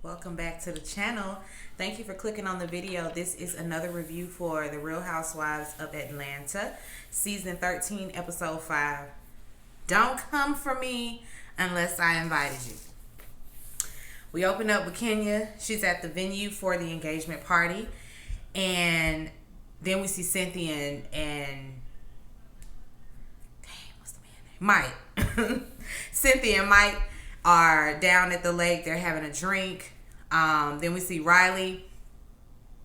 Welcome back to the channel. Thank you for clicking on the video. This is another review for the Real Housewives of Atlanta, season 13, episode 5. Don't come for me unless I invited you. We open up with Kenya. She's at the venue for the engagement party. And then we see Cynthia and what's the man name? Mike. Cynthia and Mike are down at the lake. They're having a drink. Then we see Riley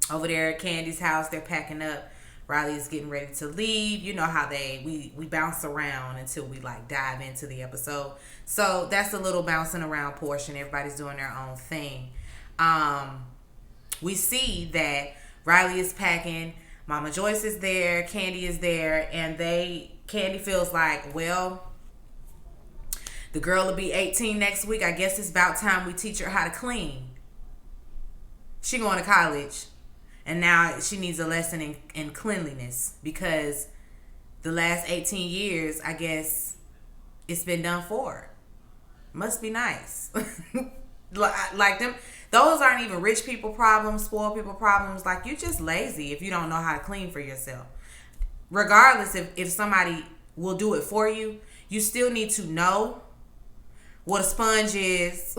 over there at Candy's house. They're packing up. Riley is getting ready to leave. You know how we bounce around until we dive into the episode. So that's a little bouncing around portion. Everybody's doing their own thing. We see that Riley is packing. Mama Joyce is there. Candy is there. And Candy feels like, well, the girl will be 18 next week. I guess it's about time we teach her how to clean. She going to college. And now she needs a lesson in cleanliness. Because the last 18 years, I guess, it's been done for her. Must be nice. Like them. Those aren't even rich people problems, spoiled people problems. You just lazy if you don't know how to clean for yourself. Regardless if somebody will do it for you, you still need to know what a sponge is,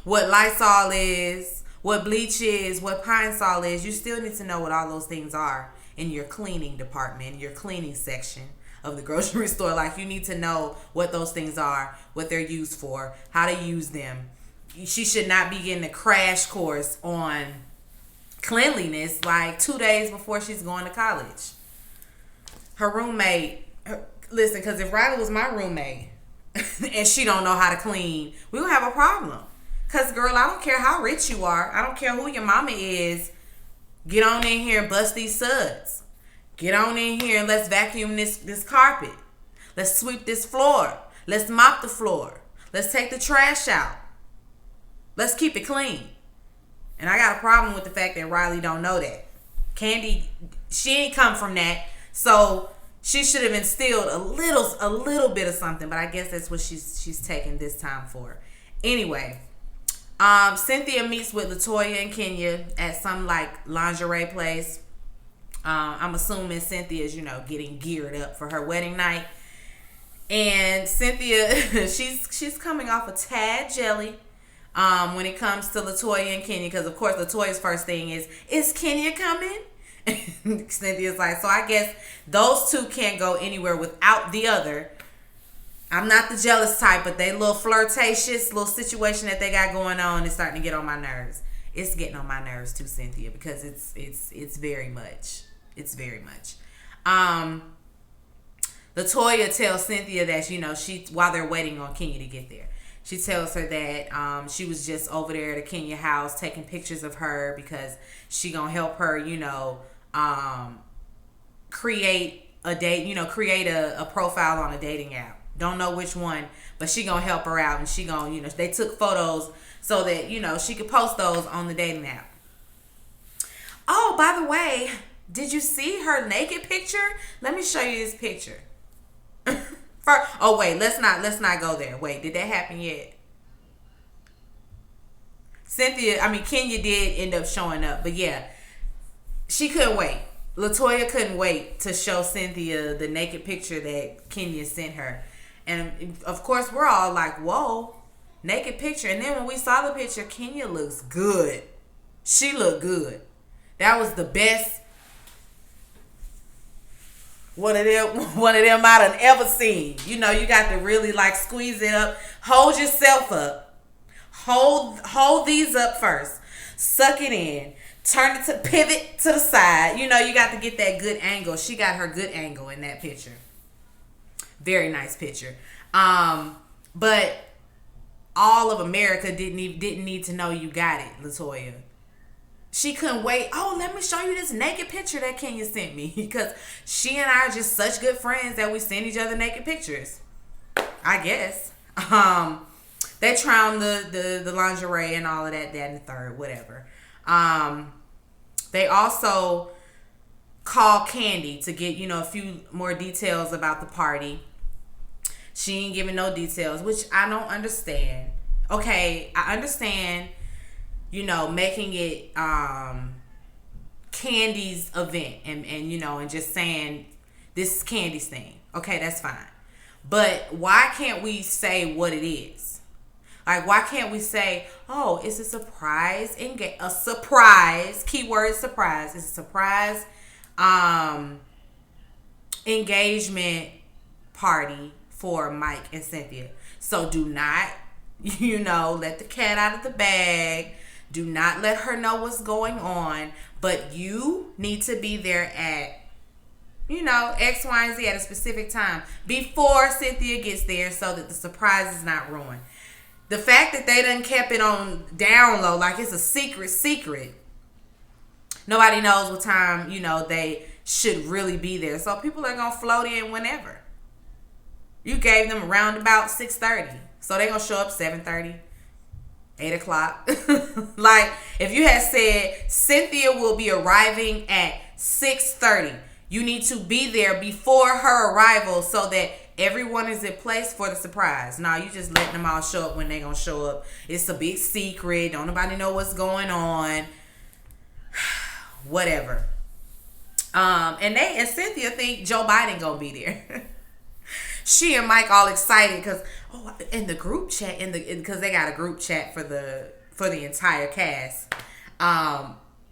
what Lysol is, what bleach is, what Pine Sol is. You still need to know what all those things are in your cleaning department, your cleaning section of the grocery store. You need to know what those things are, what they're used for, how to use them. She should not be getting a crash course on cleanliness 2 days before she's going to college. Her roommate, listen, because if Riley was my roommate, and she don't know how to clean, we would have a problem. Because, girl, I don't care how rich you are. I don't care who your mama is. Get on in here and bust these suds. Get on in here and let's vacuum this carpet. Let's sweep this floor. Let's mop the floor. Let's take the trash out. Let's keep it clean. And I got a problem with the fact that Riley don't know that. Candy, she ain't come from that. So she should have instilled a little bit of something, but I guess that's what she's taking this time for. Anyway, Cynthia meets with LaToya and Kenya at some lingerie place. I'm assuming Cynthia's getting geared up for her wedding night, and Cynthia she's coming off a tad jelly when it comes to LaToya and Kenya, because of course LaToya's first thing is Kenya coming? Cynthia's like, so I guess those two can't go anywhere without the other. I'm not the jealous type, but they little flirtatious little situation that they got going on is starting to get on my nerves. It's getting on my nerves too, Cynthia, because it's very much. It's very much. LaToya tells Cynthia that she, while they're waiting on Kenya to get there, she tells her that she was just over there at Kenya house taking pictures of her because she gonna help her, create a date, create a profile on a dating app. Don't know which one, but she gonna help her out, and she gonna, they took photos so that, she could post those on the dating app. Oh, by the way, did you see her naked picture? Let me show you this picture. Wait, let's not go there. Wait, did that happen yet? Kenya did end up showing up, but yeah, she couldn't wait. LaToya couldn't wait to show Cynthia the naked picture that Kenya sent her. And of course, we're all like, whoa, naked picture. And then when we saw the picture, Kenya looks good. She looked good. That was the best one of them I'd ever seen. You got to really squeeze it up. Hold yourself up. Hold these up first. Suck it in. Turn it to pivot to the side. You got to get that good angle. She got her good angle in that picture. Very nice picture. But all of America didn't need to know you got it, LaToya. She couldn't wait. Oh, let me show you this naked picture that Kenya sent me. Because she and I are just such good friends that we send each other naked pictures. I guess. They try on the lingerie and all of that and the third, whatever. They also call Candy to get, a few more details about the party. She ain't giving no details, which I don't understand. Okay, I understand making it Candy's event and just saying this is Candy's thing. Okay, that's fine. But why can't we say what it is? Like, why can't we say, oh, it's a surprise, a surprise, keyword surprise. It's a surprise engagement party for Mike and Cynthia. So do not, let the cat out of the bag. Do not let her know what's going on. But you need to be there at, X, Y, and Z at a specific time before Cynthia gets there so that the surprise is not ruined. The fact that they done kept it on down low, like it's a secret. Nobody knows what time, they should really be there. So people are going to float in whenever. You gave them around about 6:30. So they're going to show up 7:30, 8 o'clock. Like, if you had said Cynthia will be arriving at 6:30, you need to be there before her arrival so that everyone is in place for the surprise. Nah, you just letting them all show up when they're going to show up. It's a big secret. Don't nobody know what's going on. Whatever. And Cynthia think Joe Biden going to be there. She and Mike all excited because in the group chat, because they got a group chat for the entire cast.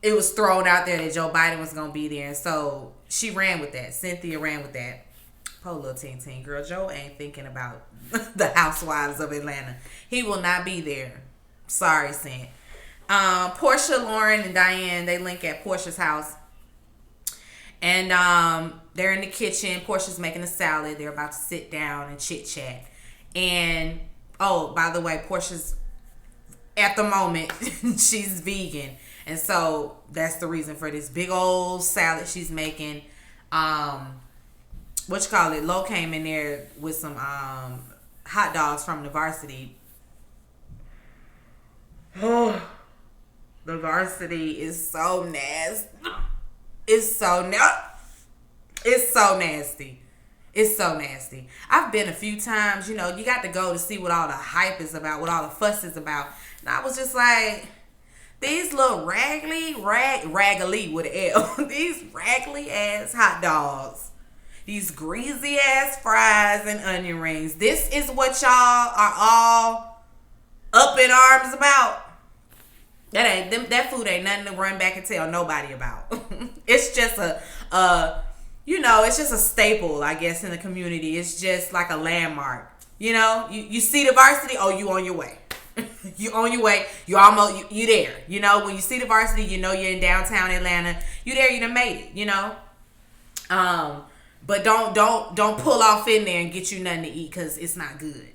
It was thrown out there that Joe Biden was going to be there. And so she ran with that. Cynthia ran with that. Poor little teen girl. Joe ain't thinking about the Housewives of Atlanta. He will not be there. Sorry, Cyn. Portia, Lauren, and Diane, they link at Portia's house. And they're in the kitchen. Portia's making a salad. They're about to sit down and chit-chat. And, by the way, Portia's, at the moment, she's vegan. And so that's the reason for this big old salad she's making. Lo came in there with some hot dogs from the Varsity. Oh, the Varsity is so nasty. It's so nasty. It's so nasty. I've been a few times, you got to go to see what all the hype is about, what all the fuss is about. And I was just like, these little raggedy with an L. These raggedy ass hot dogs. These greasy ass fries and onion rings. This is what y'all are all up in arms about. That food ain't nothing to run back and tell nobody about. It's just it's just a staple, I guess, in the community. It's just like a landmark. You see the Varsity, you on your way. You on your way. You almost you there. When you see the Varsity, you're in downtown Atlanta. You there, you done made it, But don't pull off in there and get you nothing to eat because it's not good.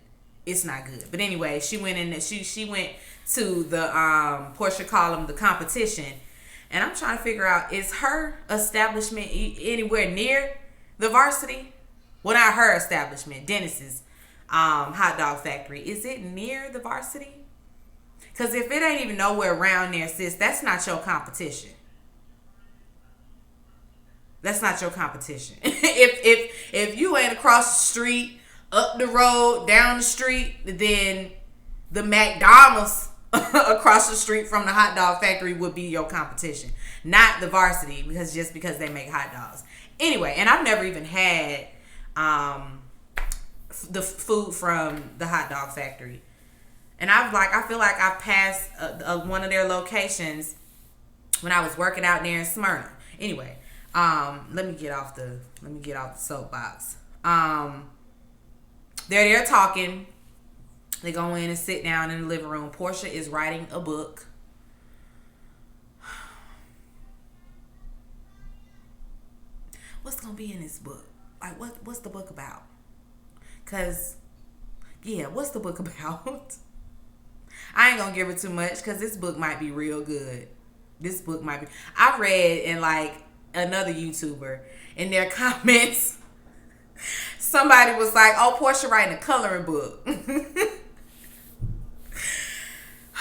It's not good. But anyway, she went in there. She went to the Portia called them the competition, and I'm trying to figure out, is her establishment anywhere near the Varsity? Well, not her establishment, Dennis's hot dog factory. Is it near the Varsity? Because if it ain't even nowhere around there, sis, that's not your competition. That's not your competition. If you ain't across the street, up the road, down the street, then the McDonald's across the street from the hot dog factory would be your competition, not the Varsity, because they make hot dogs. Anyway, and I've never even had the food from the hot dog factory, and I feel like I've passed one of their locations when I was working out there in Smyrna. Anyway, let me get off the soapbox. They're there talking. They go in and sit down in the living room. Portia is writing a book. What's gonna be in this book? Like, what's the book about? What's the book about? I ain't gonna give her too much because this book might be real good. I read in like another YouTuber in their comments. Somebody was like, "Oh, Portia writing a coloring book."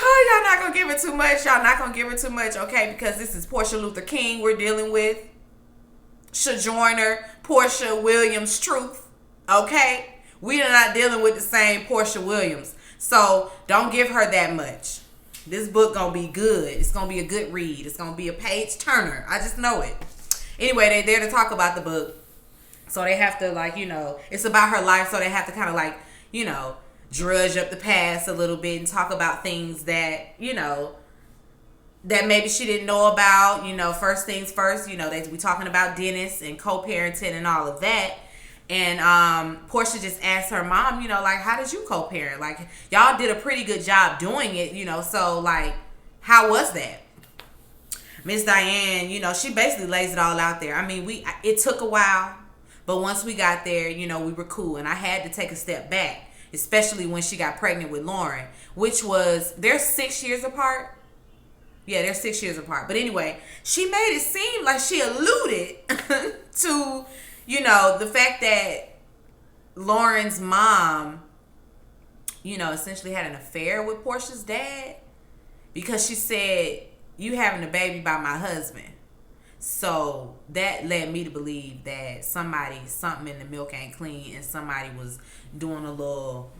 Oh, y'all not gonna give her too much. Y'all not gonna give her too much, okay? Because this is Portia Luther King we're dealing with. Sojourner Portia Williams Truth, okay? We are not dealing with the same Portia Williams, so don't give her that much. This book gonna be good. It's gonna be a good read. It's gonna be a page turner. I just know it. Anyway, they're there to talk about the book. So they have to, like, it's about her life. So they have to kind of, like, drudge up the past a little bit and talk about things that, that maybe she didn't know about. First things first, we talking about Dennis and co-parenting and all of that. And Portia just asked her mom, like, how did you co-parent? Like, y'all did a pretty good job doing it, so, like, how was that? Miss Diane, she basically lays it all out there. I mean, it took a while, but once we got there, we were cool. And I had to take a step back, especially when she got pregnant with Lauren, which was, they're 6 years apart. Yeah, they're 6 years apart. But anyway, she made it seem like she alluded to, the fact that Lauren's mom, essentially had an affair with Portia's dad, because she said, you having a baby by my husband. So that led me to believe that something in the milk ain't clean, and somebody was doing a little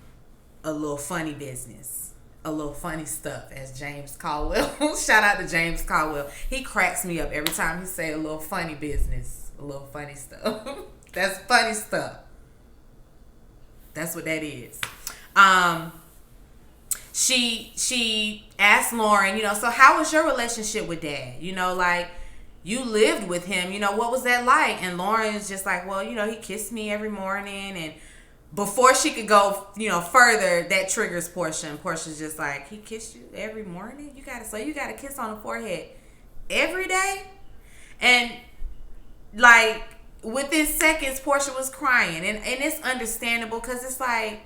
funny business, a little funny stuff, as James Caldwell. Shout out to James Caldwell. He cracks me up every time he say a little funny business, a little funny stuff. That's funny stuff. That's what that is. She asked Lauren, so how was your relationship with dad? Like, you lived with him, what was that like? And Lauren is just like, well, he kissed me every morning. And before she could go, further, that triggers Portia. And Portia's just like, he kissed you every morning? You got a kiss on the forehead every day? And, like, within seconds, Portia was crying. And it's understandable, because it's like,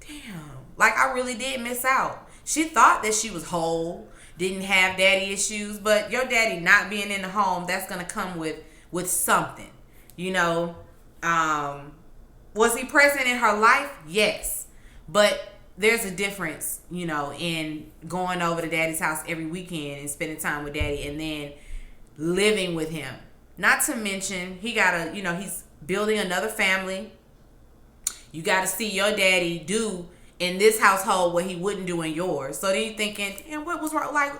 damn. Like, I really did miss out. She thought that she was whole, didn't have daddy issues, but your daddy not being in the home, that's going to come with something, Was he present in her life? Yes. But there's a difference, in going over to daddy's house every weekend and spending time with daddy and then living with him. Not to mention, he got he's building another family. You got to see your daddy do in this household what he wouldn't do in yours. So then you thinking, damn, what was wrong? Like,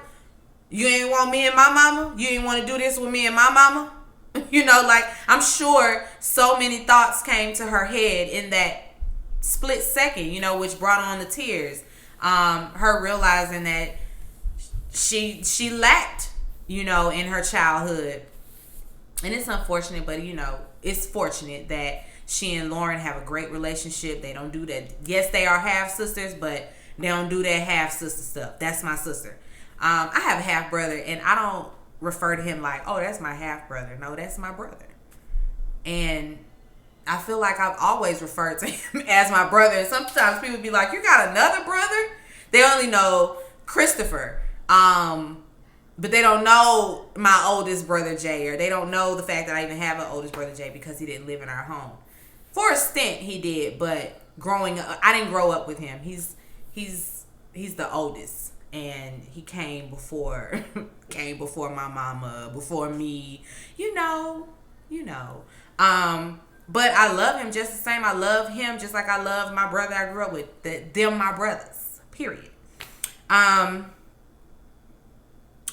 you ain't want me and my mama? You ain't want to do this with me and my mama? Like, I'm sure so many thoughts came to her head in that split second, which brought on the tears. Her realizing that she lacked, in her childhood. And it's unfortunate, but, it's fortunate that she and Lauren have a great relationship. They don't do that. Yes, they are half sisters, but they don't do that half sister stuff. That's my sister. I have a half brother, and I don't refer to him like, oh, that's my half brother. No, that's my brother. And I feel like I've always referred to him as my brother. And sometimes people be like, you got another brother? They only know Christopher. But they don't know my oldest brother, Jay, or they don't know the fact that I even have an oldest brother, Jay, because he didn't live in our home. For a stint, he did, but growing up, I didn't grow up with him. He's the oldest, and he came before my mama, before me, But I love him just the same. I love him just like I love my brother I grew up with. Them my brothers. Period.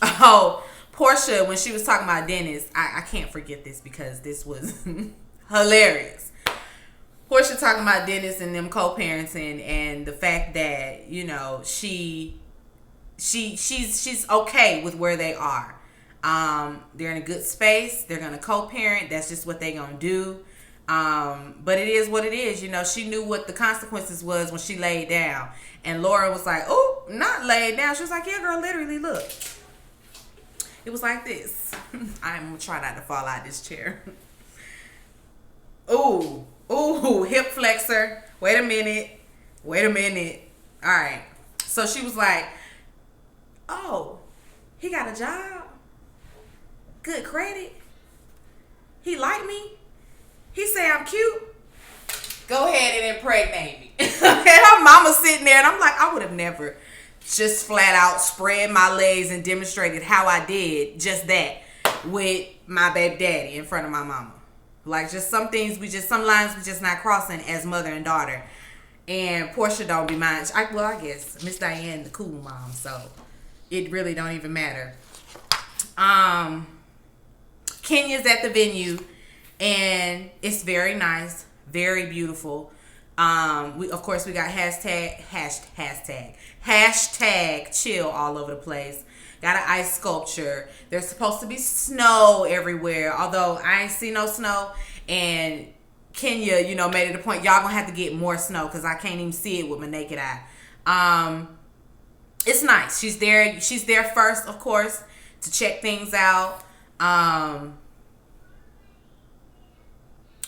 Oh, Portia, when she was talking about Dennis, I can't forget this because this was hilarious. Portia talking about Dennis and them co-parenting and the fact that, she's okay with where they are. They're in a good space. They're going to co-parent. That's just what they're going to do. But it is what it is. She knew what the consequences was when she laid down. And Laura was like, oh, not laid down. She was like, yeah, girl, literally, look. It was like this. I'm going to try not to fall out this chair. Ooh, hip flexor. Wait a minute. All right. So she was like, oh, he got a job. Good credit. He like me. He say I'm cute. Go ahead and impregnate me. And her mama sitting there, and I'm like, I would have never just flat out spread my legs and demonstrated how I did just that with my baby daddy in front of my mama. Like, just some things some lines we just not crossing as mother and daughter. And Portia don't be mine. I guess Miss Diane the cool mom, so it really don't even matter. Kenya's at the venue, and it's very nice, very beautiful. We of course we got hashtag chill all over the place. Got an ice sculpture. There's supposed to be snow everywhere, although I ain't see no snow. And Kenya, made it a point. Y'all gonna have to get more snow because I can't even see it with my naked eye. It's nice. She's there. She's there first, of course, to check things out.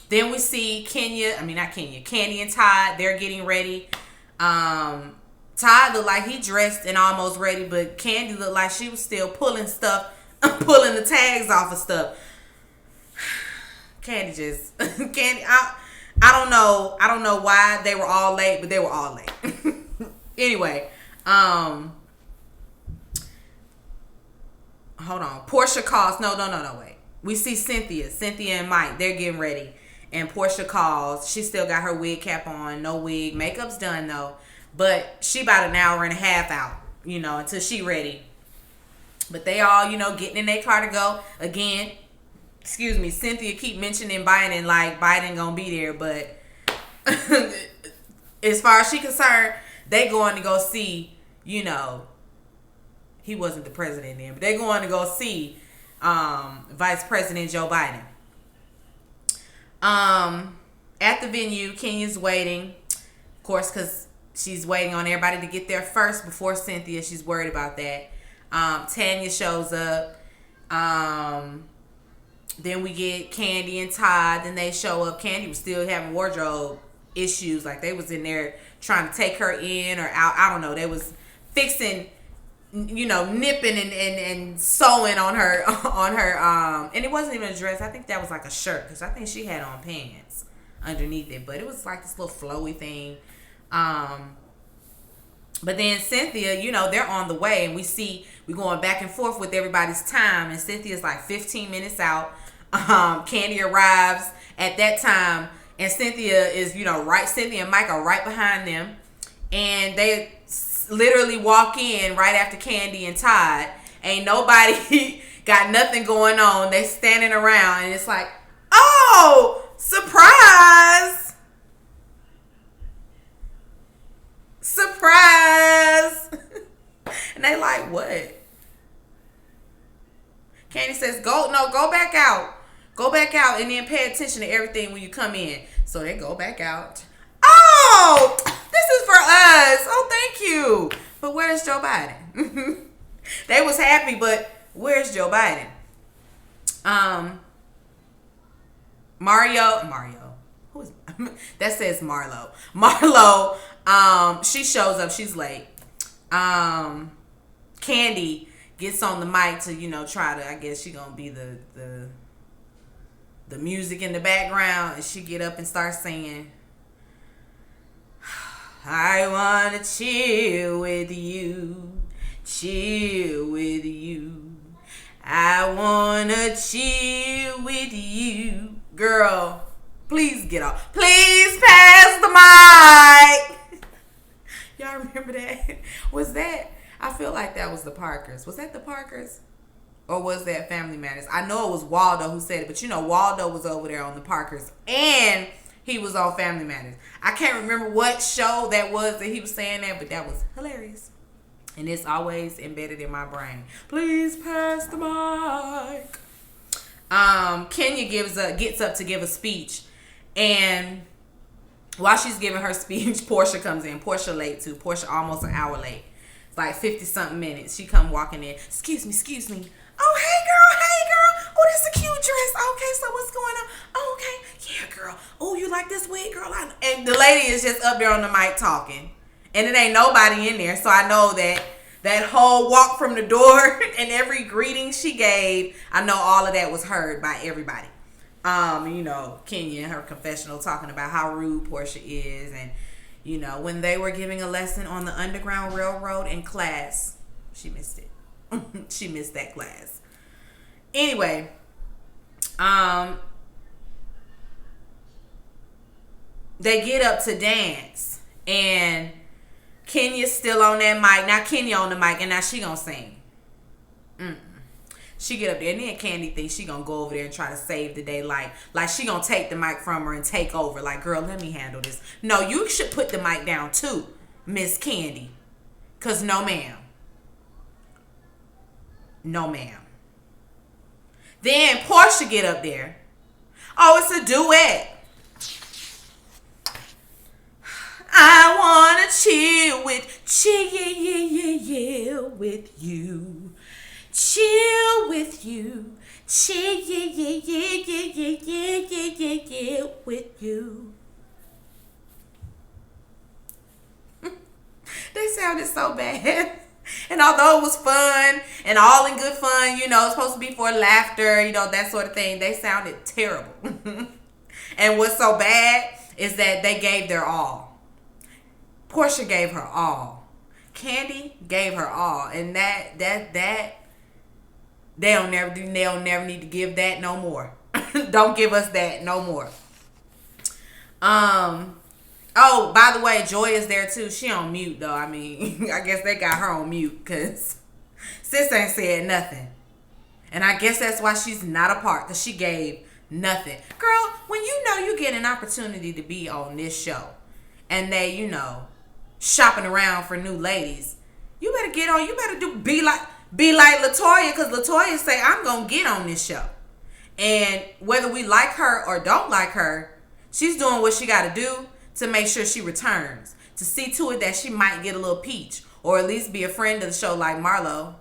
Then we see Candy and Todd. They're getting ready. Todd looked like he dressed and almost ready, but Candy looked like she was still pulling the tags off of stuff. Candy. I don't know why they were all late, but they were all late. Anyway, hold on. Portia calls. No, wait. We see Cynthia and Mike. They're getting ready. And Portia calls. She still got her wig cap on. No wig. Makeup's done, though. But she about an hour and a half out, until she ready. But they all, getting in their car to go. Again, excuse me, Cynthia keep mentioning Biden like Biden gonna be there. But as far as she concerned, they going to go see, he wasn't the president then, but they going to go see Vice President Joe Biden. At the venue, Kenya's waiting, of course, because she's waiting on everybody to get there first before Cynthia. She's worried about that. Tanya shows up. Then we get Candy and Todd. Then they show up. Candy was still having wardrobe issues. Like they was in there trying to take her in or out. I don't know. They was fixing, nipping and sewing on her, and it wasn't even a dress. I think that was like a shirt because I think she had on pants underneath it. But it was like this little flowy thing. But then Cynthia, they're on the way, and we're going back and forth with everybody's time, and Cynthia's like 15 minutes out. Candy arrives at that time, and Cynthia is, Cynthia and Mike are right behind them, and they literally walk in right after Candy and Todd. Ain't nobody got nothing going on. They standing around, and it's like, oh, surprise! Surprise! And they like, what? Candy says, go back out. Go back out and then pay attention to everything when you come in. So they go back out. Oh, this is for us. Oh, thank you. But where's Joe Biden? They was happy, but where's Joe Biden? Mario. Who is that? Says Marlo. Marlo. She shows up. She's late. Candy gets on the mic to try to. I guess she gonna be the music in the background, and she get up and start singing. I wanna chill with you. I wanna chill with you. Girl, please get off. Please pass the mic. Y'all remember that? I feel like that was the Parkers. Was that the Parkers? Or was that Family Matters? I know it was Waldo who said it, but Waldo was over there on the Parkers, and he was on Family Matters. I can't remember what show that was that he was saying that, but that was hilarious. And it's always embedded in my brain. Please pass the mic. Kenya gets up to give a speech, and while she's giving her speech, Portia comes in. Portia late too. Portia almost an hour late. It's like 50-something minutes. She come walking in. Excuse me. Oh, hey, girl. Oh, this is a cute dress. Okay, so what's going on? Oh, okay. Yeah, girl. Oh, you like this wig, girl? And the lady is just up there on the mic talking. And it ain't nobody in there. So I know that whole walk from the door and every greeting she gave, I know all of that was heard by everybody. Kenya in her confessional talking about how rude Portia is. And, when they were giving a lesson on the Underground Railroad in class, she missed it. She missed that class. Anyway, they get up to dance, and Kenya's still on that mic. Now Kenya on the mic, and now she gonna sing. She get up there, and then Candy thinks she gonna go over there and try to save the day, like she gonna take the mic from her and take over. Like, girl, let me handle this. No, you should put the mic down too, Miss Candy. Cause no ma'am. No ma'am. Then Portia get up there. Oh, it's a duet. I wanna chill with you. Chill with you. Chill with you. They sounded so bad. And although it was fun and all in good fun, you know, it's supposed to be for laughter, you know, that sort of thing, they sounded terrible. And what's so bad is that they gave their all. Portia gave her all. Candy gave her all. And that they'll never need to give that no more. Don't give us that no more. Oh, by the way, Joy is there too. She on mute though. I mean, I guess they got her on mute because sis ain't said nothing. And I guess that's why she's not a part, because she gave nothing. Girl, when you know you get an opportunity to be on this show and they, you know, shopping around for new ladies, you better get on. You better be like LaToya, because LaToya say, I'm going to get on this show. And whether we like her or don't like her, she's doing what she got to do to make sure she returns, to see to it that she might get a little peach, or at least be a friend of the show like Marlo.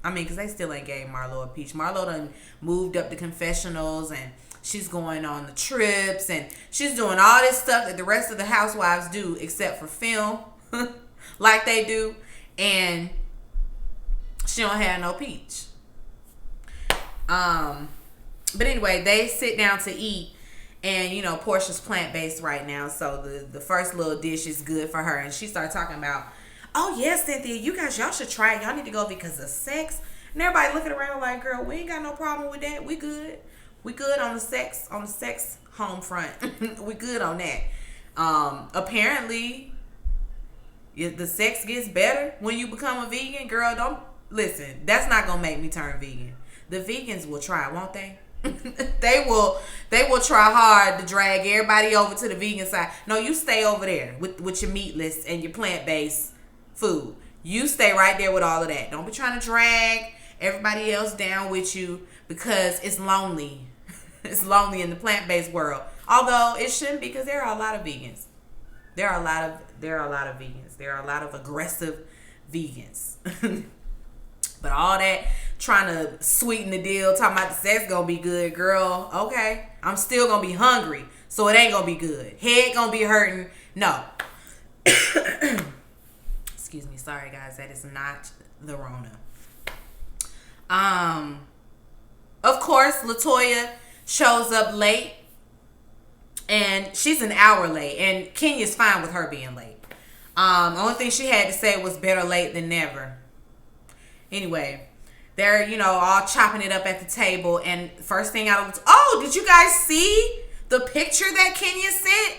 I mean, because they still ain't gave Marlo a peach. Marlo done moved up the confessionals, and she's going on the trips, and she's doing all this stuff that the rest of the housewives do, except for film, like they do, and she don't have no peach. But anyway, they sit down to eat. And, you know, Portia's plant-based right now, so the first little dish is good for her. And she started talking about, oh, yes, Cynthia, y'all should try it. Y'all need to go because of sex. And everybody looking around like, girl, we ain't got no problem with that. We good. We good on the sex home front. We good on that. Apparently, the sex gets better when you become a vegan. Girl, don't, listen, that's not going to make me turn vegan. The vegans will try, won't they? They will try hard to drag everybody over to the vegan side. No, you stay over there with your meatless and your plant-based food. You stay right there with all of that. Don't be trying to drag everybody else down with you, because it's lonely. It's lonely in the plant-based world. Although it shouldn't be, because there are a lot of vegans. There are a lot of vegans. There are a lot of aggressive vegans. But all that trying to sweeten the deal, talking about the sex gonna be good, girl. Okay, I'm still gonna be hungry, so it ain't gonna be good. Head gonna be hurting. No. Excuse me. Sorry, guys. That is not the Rona. Of course, LaToya shows up late, and she's an hour late, and Kenya's fine with her being late. Only thing she had to say was better late than never. Anyway, they're, you know, all chopping it up at the table, and first thing out of, oh, did you guys see the picture that Kenya sent?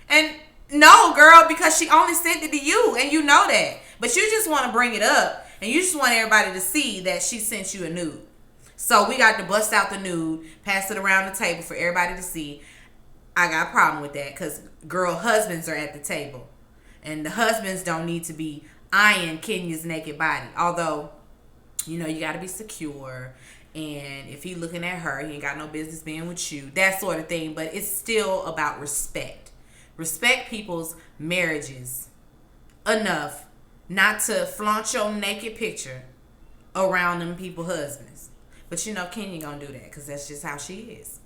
And no, girl, because she only sent it to you, and you know that. But you just want to bring it up, and you just want everybody to see that she sent you a nude. So we got to bust out the nude, pass it around the table for everybody to see. I got a problem with that, because girl, husbands are at the table, and the husbands don't need to be eyeing Kenya's naked body. Although, you know, you got to be secure, and if he looking at her, he ain't got no business being with you, that sort of thing. But it's still about respect. Respect people's marriages enough not to flaunt your naked picture around them people husbands. But you know, Kenya gonna do that, because that's just how she is.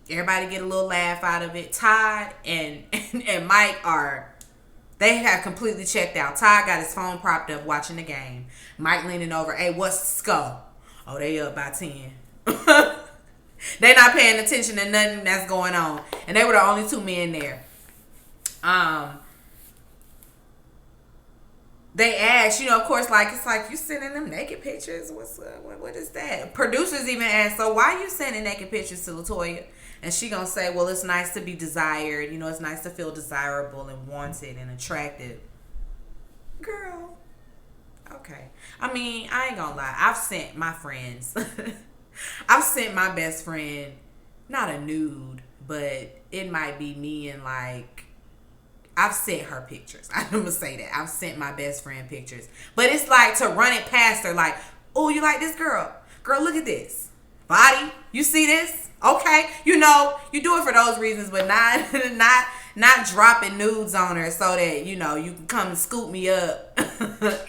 Everybody get a little laugh out of it. Todd and Mike they have completely checked out. Todd got his phone propped up watching the game. Mike leaning over, hey, what's the score? Oh, they up by 10. They not paying attention to nothing that's going on. And they were the only two men there. They asked, you know, of course, like, it's like, you sending them naked pictures? What's what is that? Producers even asked, so why are you sending naked pictures to LaToya? And she gonna say, well, it's nice to be desired. You know, it's nice to feel desirable and wanted and attractive. Girl, okay. I mean, I ain't gonna lie. I've sent my friends. I've sent my best friend, not a nude, but it might be me and like, I've sent her pictures. I'm gonna say that. I've sent my best friend pictures. But it's like to run it past her like, oh, you like this girl? Girl, look at this. Body, you see this? Okay. You know, you do it for those reasons, but not dropping nudes on her so that, you know, you can come and scoop me up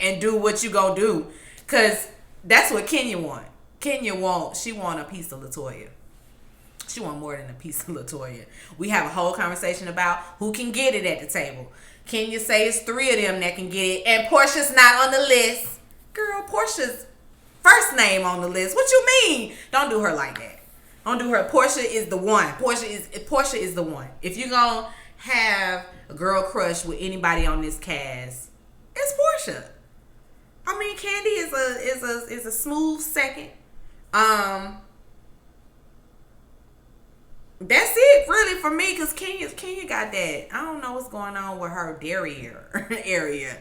and do what you gonna do. Cause that's what Kenya want. She want a piece of LaToya. She want more than a piece of LaToya. We have a whole conversation about who can get it at the table. Kenya say it's 3 of them that can get it, and Portia's not on the list. Girl, Portia's first name on the list. What you mean? Don't do her like that. Don't do her. Portia is the one. Portia is the one. If you're gonna have a girl crush with anybody on this cast, it's Portia. I mean, Candy is a smooth second. That's it really for me, because Kenya got that. I don't know what's going on with her derriere area.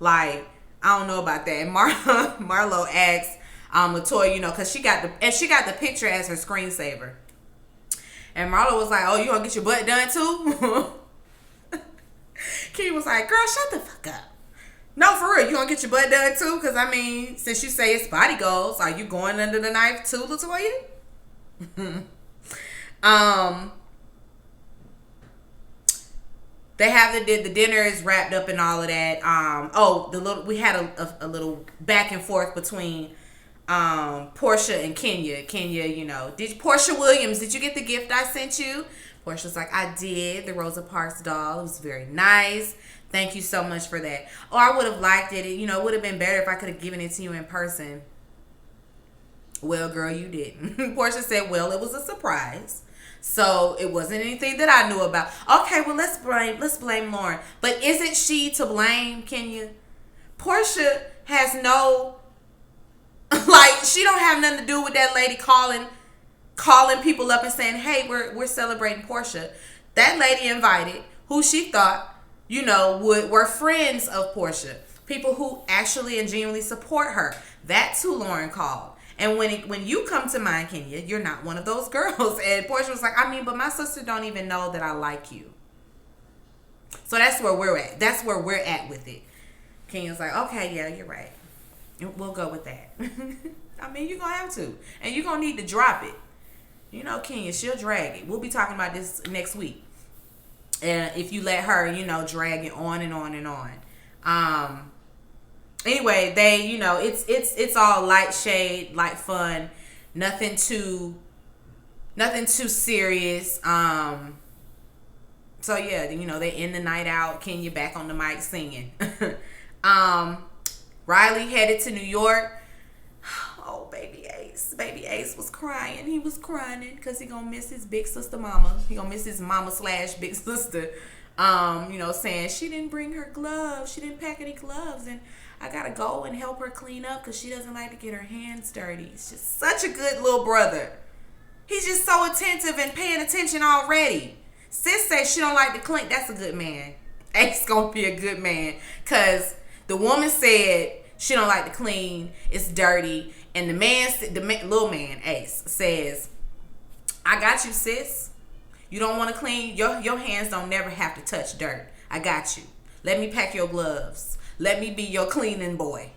Like, I don't know about that. Marlo asked LaToya, you know, because she got the picture as her screensaver. And Marlo was like, oh, you gonna get your butt done too? Kenya was like, girl, shut the fuck up. No, for real, you gonna get your butt done too? Because, I mean, since you say it's body goals, are you going under the knife too, LaToya? They have the dinner is wrapped up and all of that. We had a little back and forth between Portia and Kenya. Kenya, you know, Portia Williams, did you get the gift I sent you? Portia's like, I did, the Rosa Parks doll. It was very nice. Thank you so much for that. Oh, I would have liked it. You know, it would have been better if I could have given it to you in person. Well, girl, you didn't. Portia said, well, it was a surprise. So it wasn't anything that I knew about. Okay, well, let's blame Lauren. But isn't she to blame, Kenya? Portia has no, like, she don't have nothing to do with that lady calling people up and saying, hey, we're celebrating Portia. That lady invited who she thought, you know, were friends of Portia. People who actually and genuinely support her. That's who Lauren called. And when you come to mind, Kenya, you're not one of those girls. And Portia was like, I mean, but my sister don't even know that I like you. So that's where we're at. That's where we're at with it. Kenya's like, okay, yeah, you're right. We'll go with that. I mean, you're going to have to. And you're going to need to drop it. You know, Kenya, she'll drag it. We'll be talking about this next week. And if you let her, you know, drag it on and on and on. Anyway, they, you know, it's all light shade, light fun, nothing too serious. So yeah, you know, they end the night out. Kenya back on the mic singing. Riley headed to New York. Oh, baby Ace was crying. He was crying because he gonna miss his big sister mama. He gonna miss his mama / big sister. You know, saying she didn't bring her gloves. She didn't pack any gloves, and I gotta go and help her clean up because she doesn't like to get her hands dirty. He's just such a good little brother. He's just so attentive and paying attention already. Sis says she don't like to clean. That's a good man. Ace gonna be a good man, because the woman said she don't like to clean. It's dirty. And the little man, Ace, says, I got you, sis. You don't want to clean. Your hands don't never have to touch dirt. I got you. Let me pack your gloves. Let me be your cleaning boy.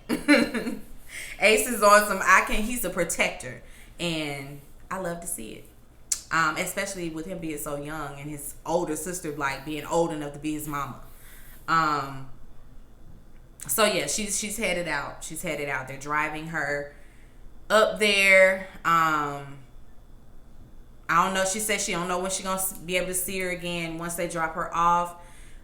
Ace is on some, he's a protector. And I love to see it. Especially with him being so young and his older sister, like, being old enough to be his mama. So yeah, she's headed out. She's headed out. They're driving her up there. I don't know. She said she don't know when she's gonna be able to see her again once they drop her off.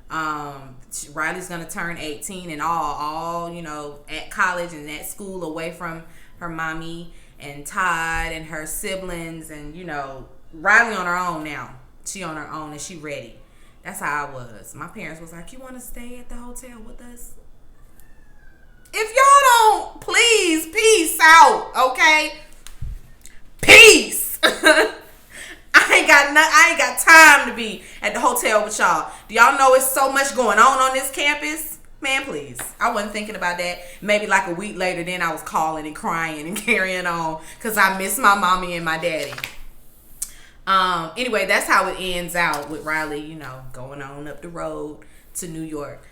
Riley's gonna turn 18 and all, you know, at college and at school, away from her mommy and Todd and her siblings, and, you know, Riley on her own now. She on her own and she ready. That's how I was. My parents was like, you want to stay at the hotel with us? If y'all don't, please, peace out, okay? Peace. I ain't I ain't got time to be at the hotel with y'all. Do y'all know it's so much going on this campus? Man, please. I wasn't thinking about that. Maybe like a week later, then I was calling and crying and carrying on because I miss my mommy and my daddy. Anyway, that's how it ends out with Riley, you know, going on up the road to New York.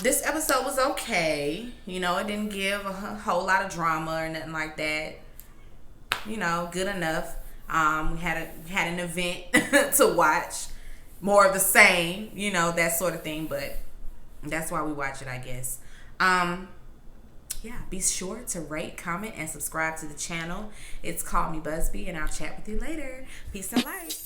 This episode was okay. You know, it didn't give a whole lot of drama or nothing like that. You know, good enough. We had an event to watch. More of the same, you know, that sort of thing. But that's why we watch it, I guess. Yeah, be sure to rate, comment, and subscribe to the channel. It's Call Me Busby, and I'll chat with you later. Peace and light.